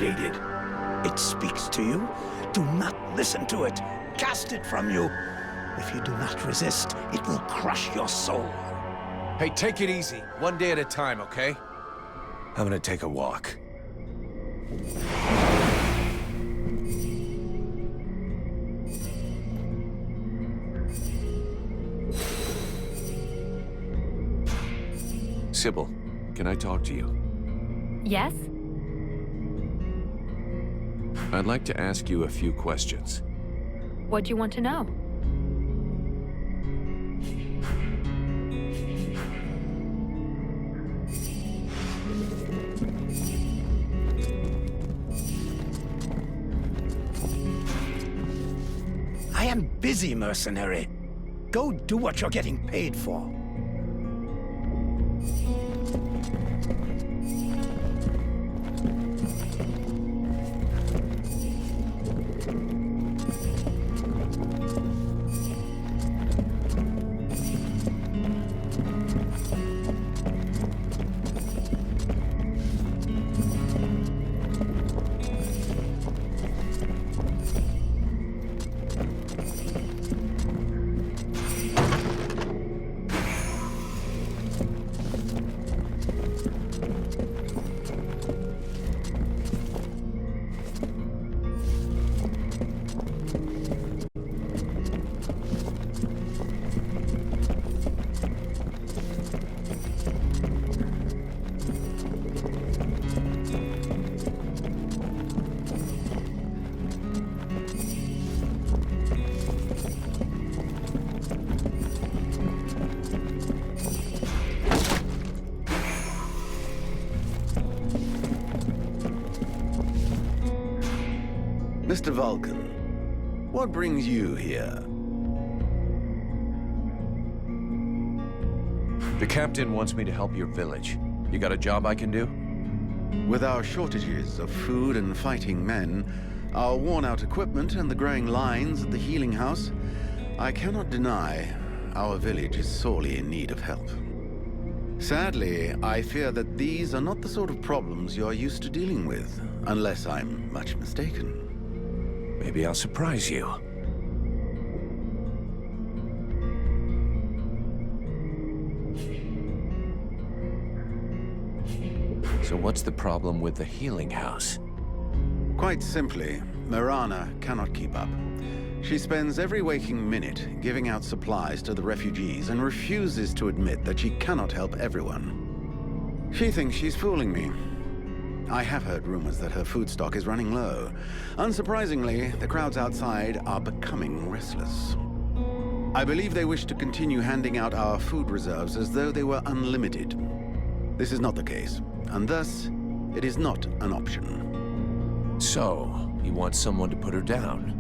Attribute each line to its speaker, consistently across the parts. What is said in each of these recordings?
Speaker 1: invaded. It speaks to you. Do not listen to it. Cast it from you. If you do not resist, it will crush your soul.
Speaker 2: Hey, take it easy. One day at a time, okay? I'm gonna take a walk. Sybil, can I talk to you?
Speaker 3: Yes?
Speaker 2: I'd like to ask you a few questions.
Speaker 3: What do you want to know?
Speaker 1: I am busy, mercenary. Go do what you're getting paid for.
Speaker 4: Mr. Vulcan, what brings you here?
Speaker 2: The captain wants me to help your village. You got a job I can do?
Speaker 4: With our shortages of food and fighting men, our worn-out equipment and the growing lines at the healing house, I cannot deny our village is sorely in need of help. Sadly, I fear that these are not the sort of problems you are used to dealing with, unless I'm much mistaken.
Speaker 2: Maybe I'll surprise you. So what's the problem with the healing house?
Speaker 4: Quite simply, Mirana cannot keep up. She spends every waking minute giving out supplies to the refugees and refuses to admit that she cannot help everyone. She thinks she's fooling me. I have heard rumors that her food stock is running low. Unsurprisingly, the crowds outside are becoming restless. I believe they wish to continue handing out our food reserves as though they were unlimited. This is not the case, and thus, it is not an option.
Speaker 2: So, you want someone to put her down?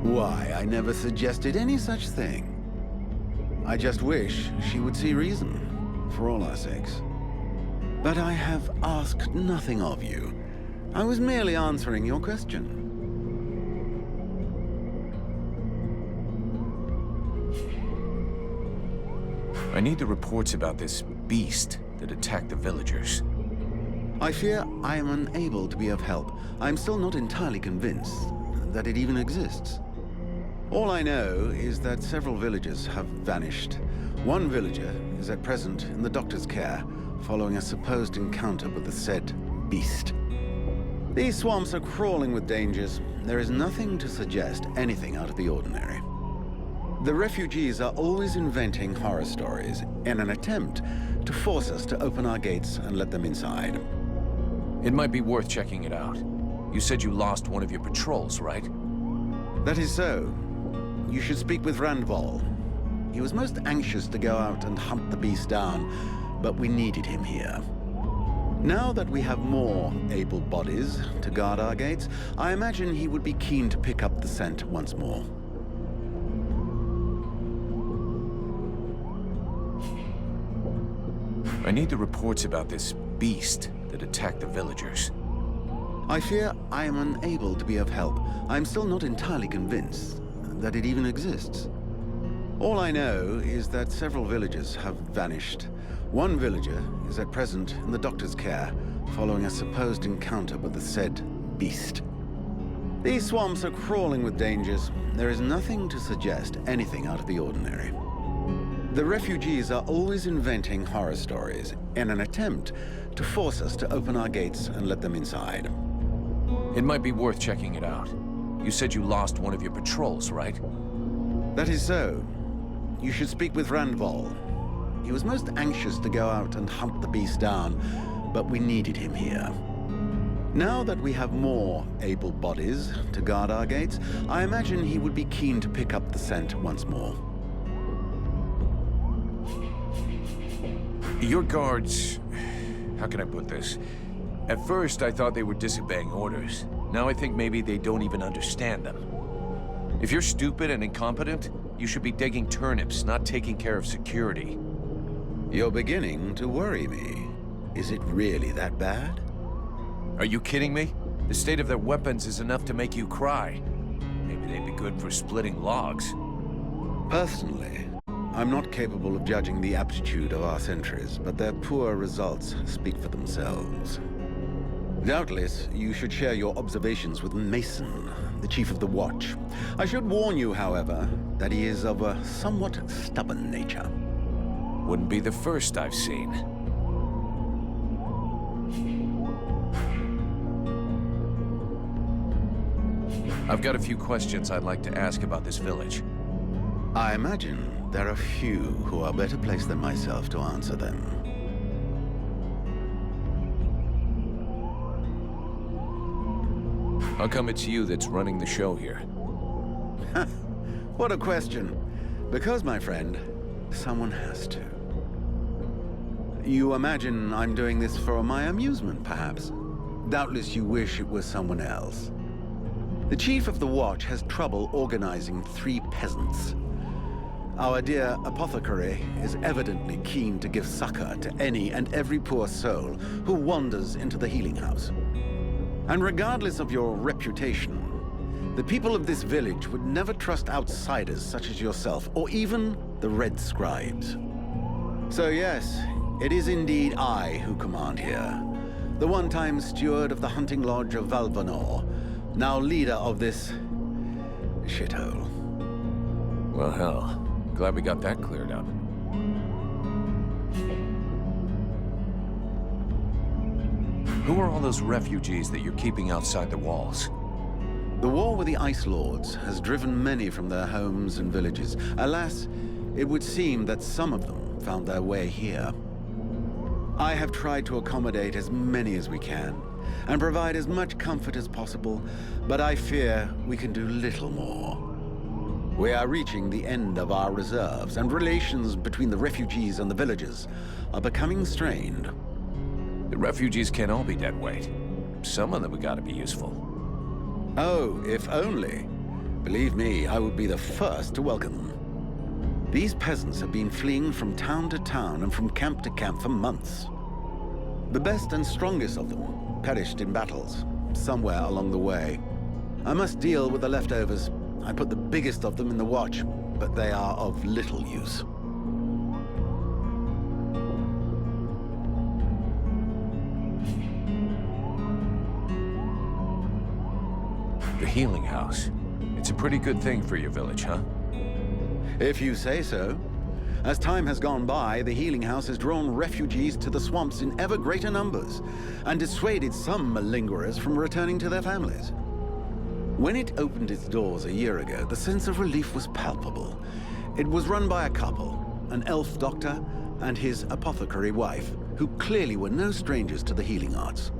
Speaker 4: Why, I never suggested any such thing. I just wish she would see reason, for all our sakes. But I have asked nothing of you. I was merely answering your question.
Speaker 2: I need the reports about this beast that attacked the villagers.
Speaker 4: I fear I am unable to be of help. I'm still not entirely convinced that it even exists. All I know is that several villagers have vanished. One villager is at present in the doctor's care, following a supposed encounter with the said beast. These swamps are crawling with dangers. There is nothing to suggest anything out of the ordinary. The refugees are always inventing horror stories in an attempt to force us to open our gates and let them inside.
Speaker 2: It might be worth checking it out. You said you lost one of your patrols, right?
Speaker 4: That is so. You should speak with Randval. He was most anxious to go out and hunt the beast down, but we needed him here. Now that we have more able bodies to guard our gates, I imagine he would be keen to pick up the scent once more.
Speaker 2: I need the reports about this beast that attacked the villagers.
Speaker 4: I fear I am unable to be of help. I'm still not entirely convinced that it even exists. All I know is that several villagers have vanished. One villager is at present in the doctor's care, following a supposed encounter with the said beast. These swamps are crawling with dangers. There is nothing to suggest anything out of the ordinary. The refugees are always inventing horror stories in an attempt to force us to open our gates and let them inside.
Speaker 2: It might be worth checking it out. You said you lost one of your patrols, right?
Speaker 4: That is so. You should speak with Randval. He was most anxious to go out and hunt the beast down, but we needed him here. Now that we have more able bodies to guard our gates, I imagine he would be keen to pick up the scent once more.
Speaker 2: Your guards... how can I put this? At first, I thought they were disobeying orders. Now I think maybe they don't even understand them. If you're stupid and incompetent, you should be digging turnips, not taking care of security.
Speaker 4: You're beginning to worry me. Is it really that bad?
Speaker 2: Are you kidding me? The state of their weapons is enough to make you cry. Maybe they'd be good for splitting logs.
Speaker 4: Personally, I'm not capable of judging the aptitude of our sentries, but their poor results speak for themselves. Doubtless, you should share your observations with Mason, the chief of the watch. I should warn you, however, that he is of a somewhat stubborn nature.
Speaker 2: Wouldn't be the first I've seen. I've got a few questions I'd like to ask about this village.
Speaker 4: I imagine there are few who are better placed than myself to answer them.
Speaker 2: How come it's you that's running the show here?
Speaker 4: What a question. Because, my friend, someone has to. You imagine I'm doing this for my amusement, perhaps? Doubtless you wish it was someone else. The chief of the watch has trouble organizing 3 peasants. Our dear apothecary is evidently keen to give succor to any and every poor soul who wanders into the healing house. And regardless of your reputation, the people of this village would never trust outsiders such as yourself, or even the Red Scribes. So yes, it is indeed I who command here. The one-time steward of the hunting lodge of Valvanor, now leader of this shithole.
Speaker 2: Well, hell. Glad we got that cleared up. Who are all those refugees that you're keeping outside the walls?
Speaker 4: The war with the Ice Lords has driven many from their homes and villages. Alas, it would seem that some of them found their way here. I have tried to accommodate as many as we can, and provide as much comfort as possible, but I fear we can do little more. We are reaching the end of our reserves, and relations between the refugees and the villagers are becoming strained.
Speaker 2: The refugees can't all be dead weight. Some of them have got to be useful.
Speaker 4: Oh, if only. Believe me, I would be the first to welcome them. These peasants have been fleeing from town to town and from camp to camp for months. The best and strongest of them perished in battles, somewhere along the way. I must deal with the leftovers. I put the biggest of them in the watch, but they are of little use.
Speaker 2: The healing house. It's a pretty good thing for your village, huh?
Speaker 4: If you say so. As time has gone by, the healing house has drawn refugees to the swamps in ever greater numbers, and dissuaded some malingerers from returning to their families. When it opened its doors a year ago, the sense of relief was palpable. It was run by a couple, an elf doctor and his apothecary wife, who clearly were no strangers to the healing arts.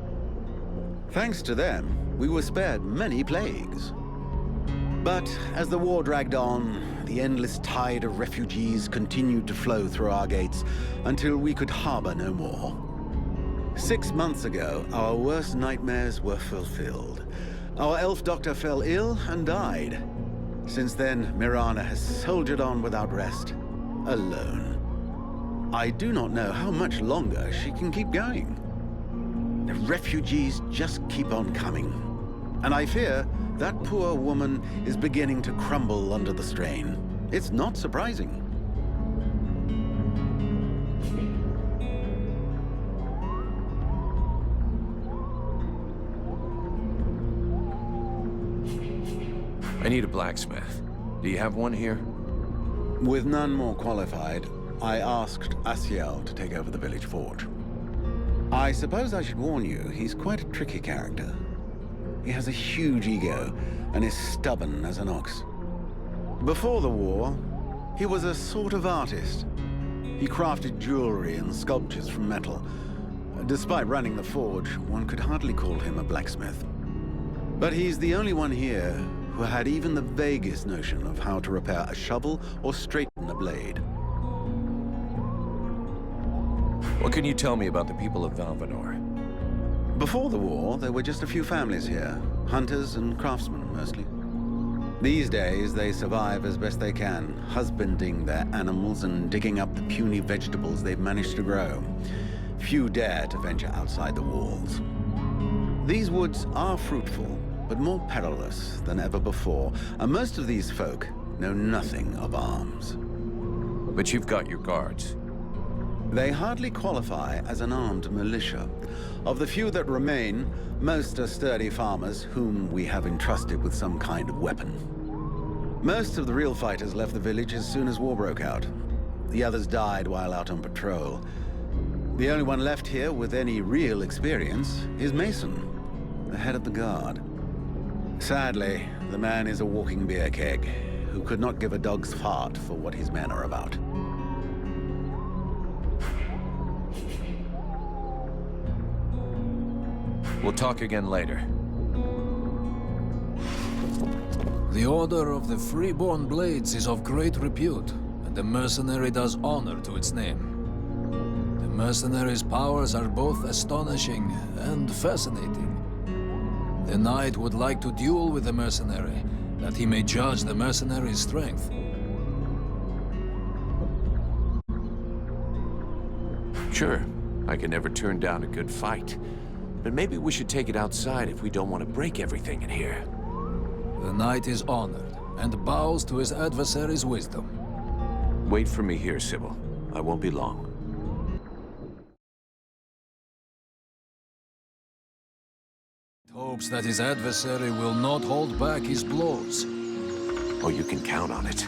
Speaker 4: Thanks to them, we were spared many plagues. But as the war dragged on, the endless tide of refugees continued to flow through our gates until we could harbor no more. 6 months ago, our worst nightmares were fulfilled. Our elf doctor fell ill and died. Since then, Mirana has soldiered on without rest, alone. I do not know how much longer she can keep going. The refugees just keep on coming. And I fear that poor woman is beginning to crumble under the strain. It's not surprising.
Speaker 2: I need a blacksmith. Do you have one here?
Speaker 4: With none more qualified, I asked Asiel to take over the village forge. I suppose I should warn you, he's quite a tricky character. He has a huge ego and is stubborn as an ox. Before the war, he was a sort of artist. He crafted jewelry and sculptures from metal. Despite running the forge, one could hardly call him a blacksmith. But he's the only one here who had even the vaguest notion of how to repair a shovel or straighten a blade.
Speaker 2: What can you tell me about the people of Valvanor?
Speaker 4: Before the war, there were just a few families here, hunters and craftsmen mostly. These days, they survive as best they can, husbanding their animals and digging up the puny vegetables they've managed to grow. Few dare to venture outside the walls. These woods are fruitful, but more perilous than ever before, and most of these folk know nothing of arms.
Speaker 2: But you've got your guards.
Speaker 4: They hardly qualify as an armed militia. Of the few that remain, most are sturdy farmers whom we have entrusted with some kind of weapon. Most of the real fighters left the village as soon as war broke out. The others died while out on patrol. The only one left here with any real experience is Mason, the head of the guard. Sadly, the man is a walking beer keg, who could not give a dog's fart for what his men are about.
Speaker 2: We'll talk again later.
Speaker 5: The Order of the Freeborn Blades is of great repute, and the mercenary does honor to its name. The mercenary's powers are both astonishing and fascinating. The knight would like to duel with the mercenary, that he may judge the mercenary's strength.
Speaker 2: Sure, I can never turn down a good fight. But maybe we should take it outside if we don't want to break everything in here.
Speaker 5: The knight is honored, and bows to his adversary's wisdom.
Speaker 2: Wait for me here, Sybil. I won't be long.
Speaker 5: Hopes that his adversary will not hold back his blows.
Speaker 2: Oh, you can count on it.